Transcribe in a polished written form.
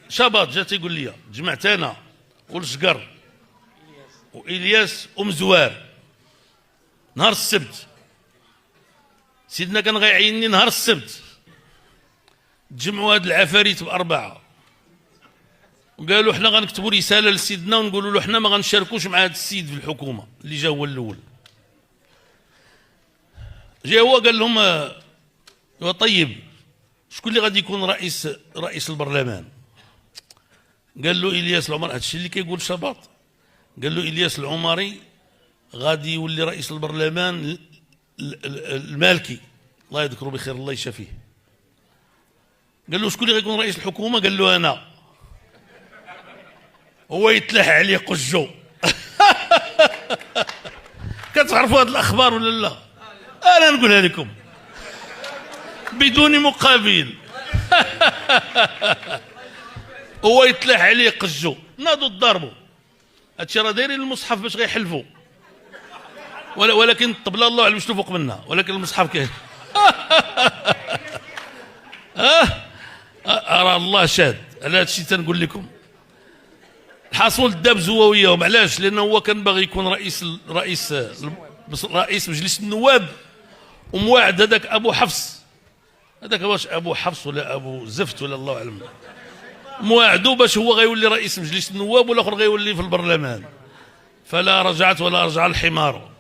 شباط جا تيقول لي جمعت انا والشقر والياس ومزوار نهار السبت. سيدنا كان غيعيني نهار السبت، تجمعوا هاد العفاريت بأربعة وقالوا حنا غنكتبوا رسالة لسيدنا ونقولوا له حنا ما غنشاركوش مع هاد السيد في الحكومة اللي جا هو الأول. جا هو قال لهم طيب شكون اللي غادي يكون رئيس البرلمان؟ قال له إلياس العمري. هادشي اللي كيقول شباط. قال له إلياس العمري غادي يولي رئيس البرلمان المالكي الله يذكره بخير الله يشافيه. قال له شكون اللي غيكون رئيس الحكومة؟ قال له أنا. هو يتلاح عليه قجو. كتعرفوا هاد الأخبار ولا لا؟ أنا نقولها لكم بدون مقابل. هو يتلاح عليه قجو، ناضوا ضربوا. هادشي راه دايرين المصحف باش غيحلفوا، ولكن الطبله الله اعلم شنو فوق منها، ولكن المصحف كاين. راه الله شاد على هادشي تنقول لكم. الحاصل داب زواويهم. علاش؟ لانه هو كان باغي يكون رئيس مجلس النواب، ومواعد هذاك ابو حفص، هذاك واش ابو حفص ولا ابو زفت ولا الله اعلم، مواعدو باش هو غيولي رئيس مجلس النواب والاخر غيولي في البرلمان. فلا رجعت ولا رجع الحمار.